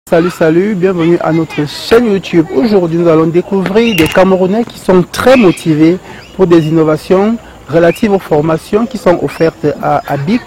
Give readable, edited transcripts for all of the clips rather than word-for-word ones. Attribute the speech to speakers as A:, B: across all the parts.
A: Salut, bienvenue à notre chaîne YouTube. Aujourd'hui, nous allons découvrir des Camerounais qui sont très motivés pour des innovations relatives aux formations qui sont offertes à ABIC.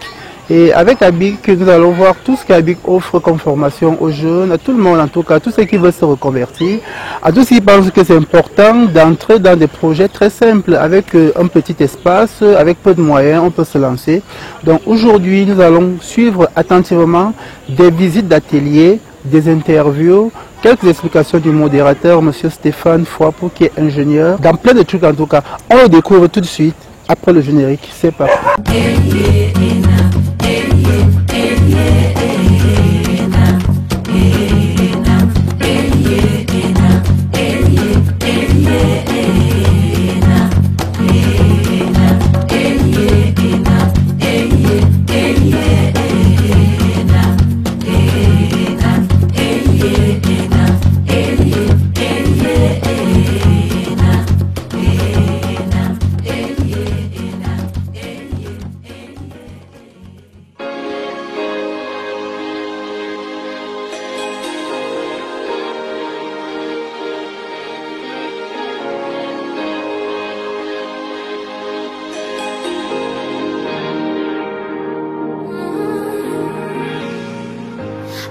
A: Et avec ABIC, nous allons voir tout ce qu'ABIC offre comme formation aux jeunes, à tout le monde en tout cas, tous ceux qui veulent se reconvertir, à tous ceux qui pensent que c'est important d'entrer dans des projets très simples avec un petit espace, avec peu de moyens, on peut se lancer. Donc aujourd'hui, nous allons suivre attentivement des visites d'ateliers, des interviews, quelques explications du modérateur, monsieur Stéphane Fouapou, qui est ingénieur, dans plein de trucs en tout cas. On le découvre tout de suite après le générique. C'est parti.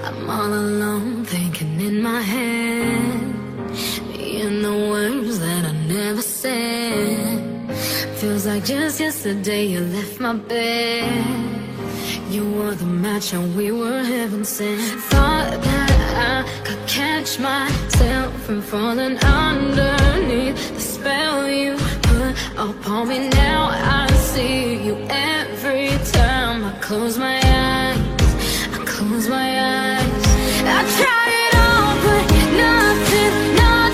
B: I'm all alone thinking in my head, in the words that I never said. Feels like just yesterday you left my bed. You were the match and we were heaven sent. Thought that I could catch myself from falling underneath the spell you put upon me. Now I see you every time I close my eyes. Close my eyes. I tried it all, but nothing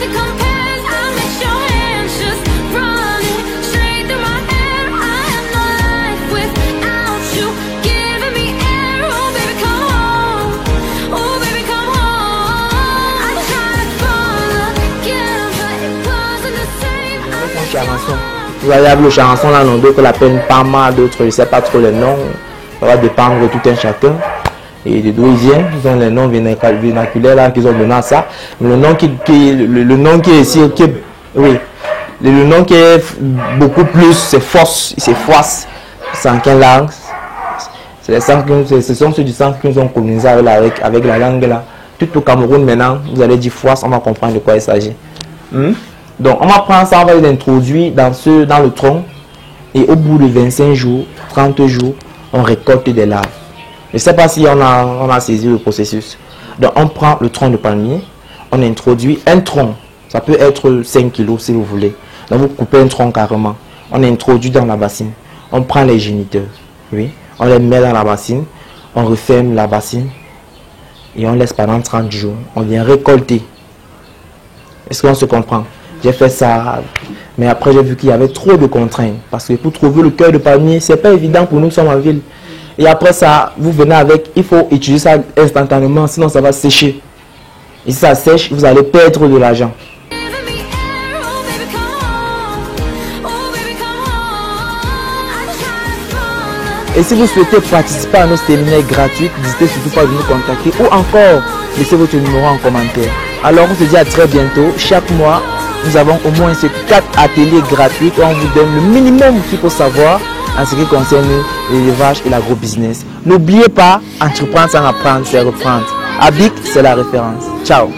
B: compares. I miss your hands just running straight through my hair. I have no life without you giving me air. Oh baby, come home. Oh baby, come home. I tried to fall again, but it wasn't the same. I miss your hands.
C: Il va y avoir le chanson là, non, d'autres l'appellent pas mal, d'autres je sais pas trop les noms. Ça va dépendre de tout un chacun. Et de d'où ils viennent, ils ont les noms vernaculaires là qu'ils ont donné à ça. Mais le nom le nom qui est ici, oui, le nom qui est beaucoup plus, c'est force, c'est force. C'est en quelle langue? Ce sont ceux du centre qui nous ont colonisé avec la langue là. Tout au Cameroun maintenant, vous allez dire force, on va comprendre de quoi il s'agit. Donc on va prendre ça, on va l'introduire dans le tronc. Et au bout de 25 jours, 30 jours, on récolte des larves. Je ne sais pas si on a saisi le processus. Donc on prend le tronc de palmier, on introduit un tronc, ça peut être 5 kg si vous voulez. Donc vous coupez un tronc carrément, on introduit dans la bassine, on prend les géniteurs, oui, on les met dans la bassine, on referme la bassine et on laisse pendant 30 jours, on vient récolter. Est-ce qu'on se comprend? J'ai fait ça, mais après j'ai vu qu'il y avait trop de contraintes, parce que pour trouver le cœur de palmier, c'est pas évident pour nous qui sommes en ville. Et après ça, vous venez avec, il faut utiliser ça instantanément, sinon ça va sécher. Et si ça sèche, vous allez perdre de l'argent. Et si vous souhaitez participer à nos séminaires gratuits, n'hésitez surtout pas à nous contacter ou encore laissez votre numéro en commentaire. Alors on se dit à très bientôt. Chaque mois, nous avons au moins ces 4 ateliers gratuits où on vous donne le minimum qu'il faut savoir en ce qui concerne l'élevage et l'agro-business. N'oubliez pas, entreprendre sans apprendre, c'est reprendre. ABIC, c'est la référence. Ciao.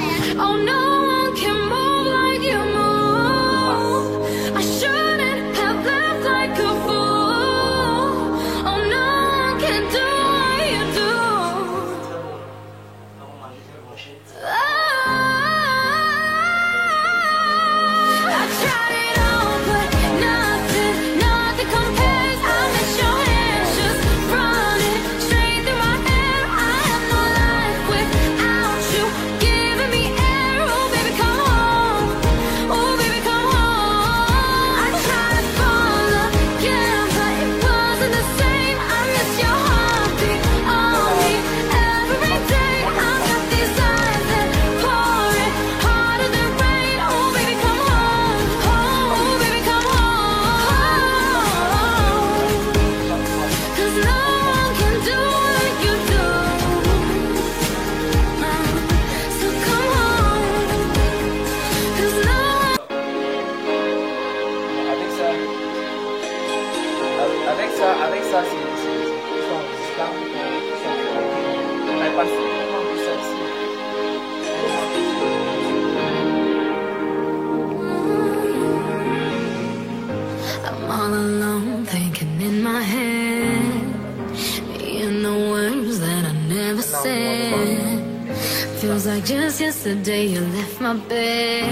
B: Feels like just yesterday you left my bed.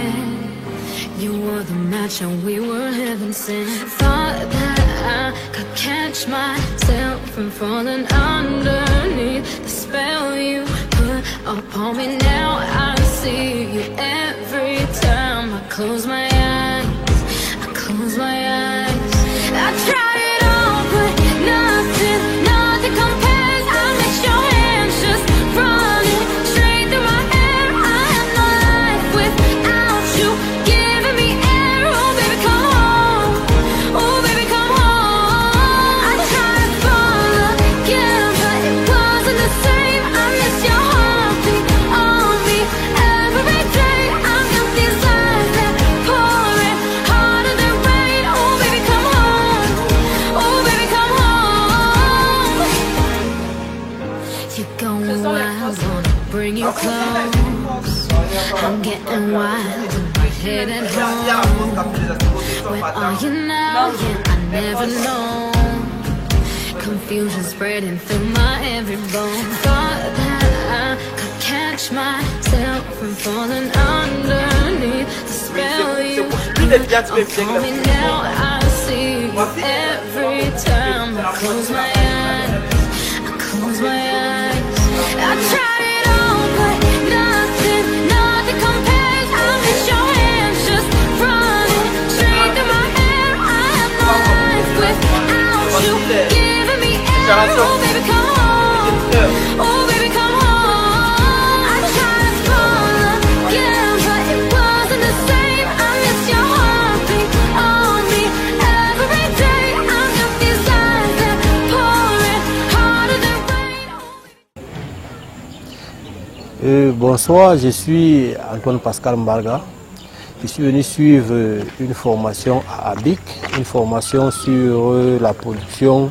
B: You were the match and we were heaven sent. Thought that I could catch myself from falling underneath the spell you put upon me. Now I see you every time I close my eyes. I close my eyes. I tried it all, but nothing compares. I miss your hands just running straight through my hair. I have no life without you giving me air. Oh baby come home, oh baby come home. I tried to fall again, but it wasn't the same. I miss your heartbeat on me every day. I've got these eyes that pouring harder than rain. Oh baby come home, oh baby come home. You're going wild, wanna bring you close. I'm getting wild in my head at home. Where are you now? Yeah, I never know. Confusion spreading through my every bone. Thought that I could catch myself from falling underneath the spell you put upon me. Now I see you every time I close my eyes. I close my eyes. I tried it all, but nothing compares. I miss your hands just running straight through my hair. I have no life without you giving me air. Oh baby come home, oh baby come home. I tried to fall again, but it wasn't the same. I miss your heartbeat on me every day. I've got these eyes that pouring harder than rain.
D: Bonsoir, je suis Antoine Pascal Mbarga. Je suis venu suivre une formation à ABIC, une formation sur la production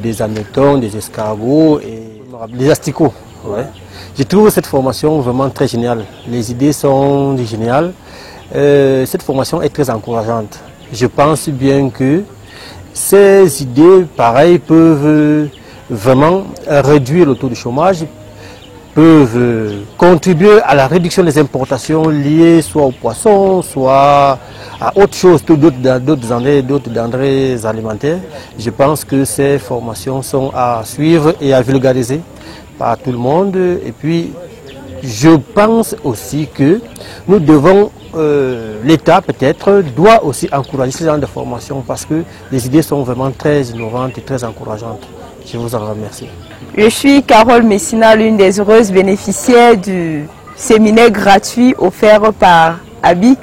D: des hannetons, des escargots et des asticots. Ouais. Je trouve cette formation vraiment très géniale. Les idées sont géniales. Cette formation est très encourageante. Je pense bien que ces idées, pareil, peuvent vraiment réduire le taux de chômage, peuvent contribuer à la réduction des importations liées soit aux poissons, soit à autre chose, d'autres denrées alimentaires. Je pense que ces formations sont à suivre et à vulgariser par tout le monde. Et puis, je pense aussi que nous devons, l'État peut-être, doit aussi encourager ce genre de formation parce que les idées sont vraiment très innovantes et très encourageantes. Je vous en remercie.
E: Je suis Carole Messina, l'une des heureuses bénéficiaires du séminaire gratuit offert par ABIC.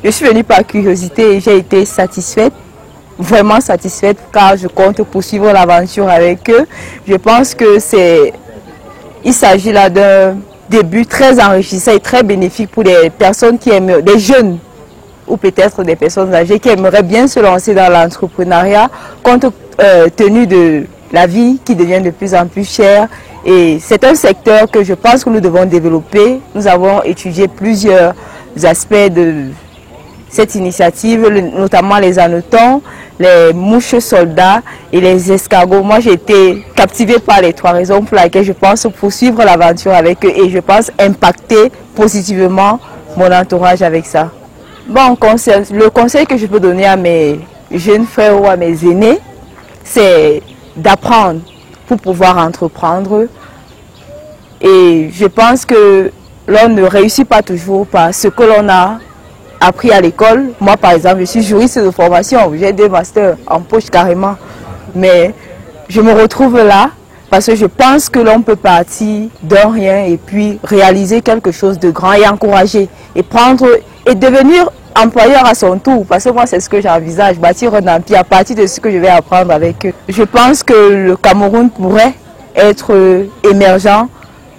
E: Je suis venue par curiosité et j'ai été satisfaite, vraiment satisfaite, car je compte poursuivre l'aventure avec eux. Je pense que il s'agit là d'un début très enrichissant et très bénéfique pour des personnes qui aiment, des jeunes ou peut-être des personnes âgées qui aimeraient bien se lancer dans l'entrepreneuriat compte tenu de la vie qui devient de plus en plus chère. Et c'est un secteur que je pense que nous devons développer. Nous avons étudié plusieurs aspects de cette initiative, notamment les hannetons, les mouches soldats et les escargots. Moi, j'ai été captivée par les trois raisons pour lesquelles je pense poursuivre l'aventure avec eux et je pense impacter positivement mon entourage avec ça. Bon, le conseil que je peux donner à mes jeunes frères ou à mes aînés, c'est d'apprendre pour pouvoir entreprendre. Et je pense que l'on ne réussit pas toujours par ce que l'on a appris à l'école. Moi, par exemple, je suis juriste de formation, j'ai 2 masters en poche carrément. Mais je me retrouve là parce que je pense que l'on peut partir d'un rien et puis réaliser quelque chose de grand et encourager et prendre et devenir employeur à son tour, parce que moi c'est ce que j'envisage, bâtir un empire à partir de ce que je vais apprendre avec eux. Je pense que le Cameroun pourrait être émergent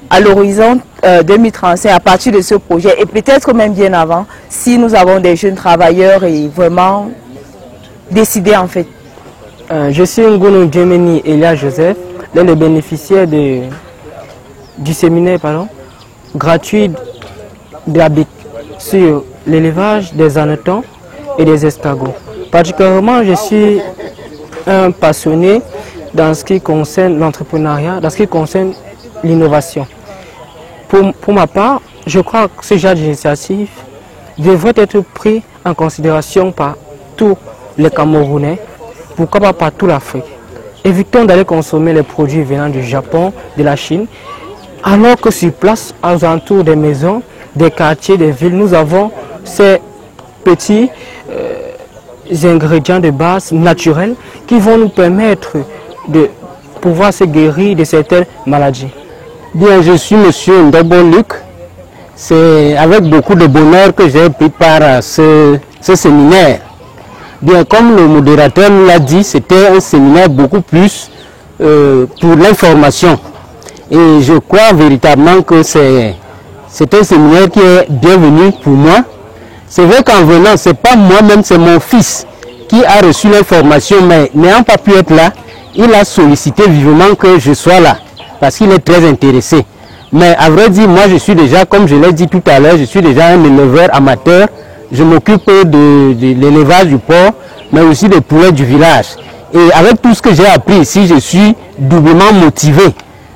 E: à l'horizon 2035 à partir de ce projet et peut-être même bien avant si nous avons des jeunes travailleurs et vraiment décidés en fait.
F: Je suis Ngono Djemeni Elia Joseph, l'un des bénéficiaires du séminaire gratuit de l'ABIC sur l'élevage des hannetons et des escargots. Particulièrement, je suis un passionné dans ce qui concerne l'entrepreneuriat, dans ce qui concerne l'innovation. Pour ma part, je crois que ce genre d'initiative devrait être pris en considération par tous les Camerounais, pourquoi pas par toute l'Afrique. Évitons d'aller consommer les produits venant du Japon, de la Chine, alors que sur place, aux alentours des maisons, des quartiers, des villes, nous avons ces petits ingrédients de base naturels qui vont nous permettre de pouvoir se guérir de certaines maladies.
G: Bien, je suis monsieur Ndobo Luc. C'est avec beaucoup de bonheur que j'ai pris part à ce séminaire. Bien, comme le modérateur nous l'a dit, c'était un séminaire beaucoup plus pour l'information. Et je crois véritablement que c'est un séminaire qui est bienvenu pour moi. C'est vrai qu'en venant, ce n'est pas moi-même, c'est mon fils qui a reçu l'information, mais n'ayant pas pu être là, il a sollicité vivement que je sois là, parce qu'il est très intéressé. Mais à vrai dire, moi je suis déjà, comme je l'ai dit tout à l'heure, je suis déjà un éleveur amateur. Je m'occupe de l'élevage du porc, mais aussi des poulets du village. Et avec tout ce que j'ai appris ici, je suis doublement motivé.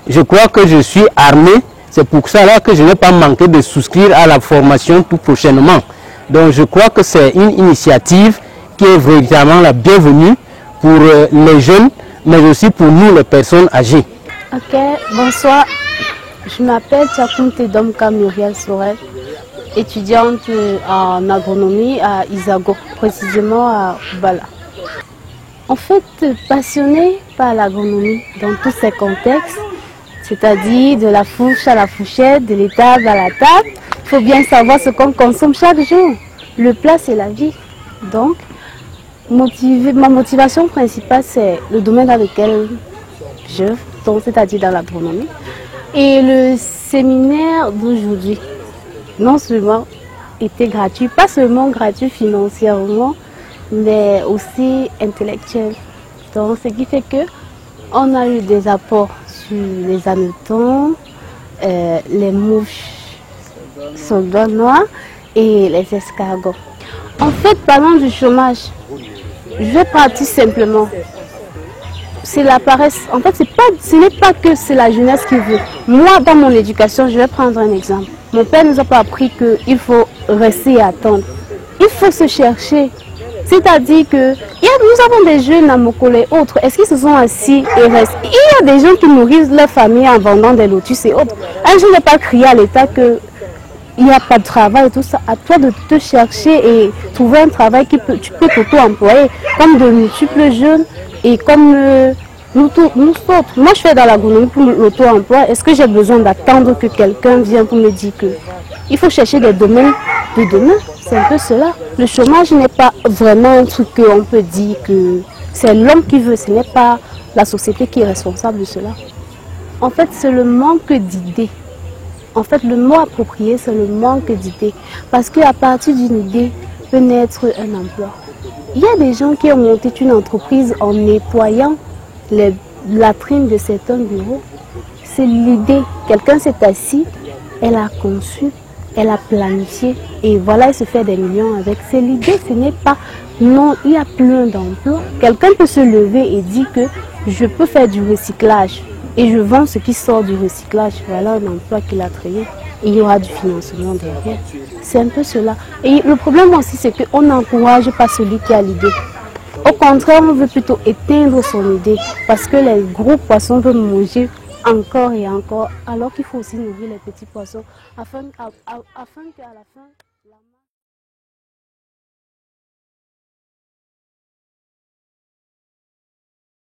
G: Je crois que je suis armé. C'est pour ça que je n'ai pas manqué de souscrire à la formation tout prochainement. Donc je crois que c'est une initiative qui est véritablement la bienvenue pour les jeunes, mais aussi pour nous les personnes âgées.
H: Ok, bonsoir. Je m'appelle Tchakounte Domka Muriel Sorel, étudiante en agronomie à Isago, précisément à Bala. En fait, passionnée par l'agronomie dans tous ses contextes, c'est-à-dire de la fourche à la fourchette, de l'étable à la table, il faut bien savoir ce qu'on consomme chaque jour. Le plat, c'est la vie. Donc, ma motivation principale, c'est le domaine dans lequel j'œuvre, c'est-à-dire dans l'agronomie. Et le séminaire d'aujourd'hui, non seulement était gratuit, pas seulement gratuit financièrement, mais aussi intellectuel. Donc, ce qui fait que on a eu des apports sur les hannetons, les mouches soldats noirs et les escargots. En fait, parlons du chômage. Je vais partir simplement. C'est la paresse. En fait, ce n'est pas que c'est la jeunesse qui veut. Moi, dans mon éducation, je vais prendre un exemple. Mon père ne nous a pas appris qu'il faut rester et attendre. Il faut se chercher. C'est-à-dire que nous avons des jeunes à Mokolo et autres. Est-ce qu'ils se sont assis et restent? Il y a des gens qui nourrissent leur famille en vendant des lotus et autres. Un jour, ne pas crier à l'État qu'il n'y a pas de travail et tout ça. À toi de te chercher et trouver un travail que tu peux t'auto-employer. Comme de multiples jeunes et comme nous autres. Moi, je fais dans l'agronomie pour l'auto-emploi. Est-ce que j'ai besoin d'attendre que quelqu'un vienne pour me dire que il faut chercher des domaines de demain? C'est un peu cela. Le chômage n'est pas vraiment un truc qu'on peut dire que c'est l'homme qui veut. Ce n'est pas la société qui est responsable de cela. En fait, c'est le manque d'idées. En fait, le mot approprié, c'est le manque d'idées. Parce qu'à partir d'une idée peut naître un emploi. Il y a des gens qui ont monté une entreprise en nettoyant les latrines de certains bureaux. C'est l'idée. Quelqu'un s'est assis, elle a conçu, elle a planifié et voilà, elle se fait des millions avec. C'est l'idée, ce n'est pas non, il y a plein d'emplois. Quelqu'un peut se lever et dire que je peux faire du recyclage et je vends ce qui sort du recyclage. Voilà un emploi qu'il a créé. Il y aura du financement derrière. C'est un peu cela. Et le problème aussi, c'est qu'on n'encourage pas celui qui a l'idée. Au contraire, on veut plutôt éteindre son idée parce que les gros poissons veulent manger encore et encore, alors qu'il faut aussi nourrir les petits poissons afin qu'à la fin...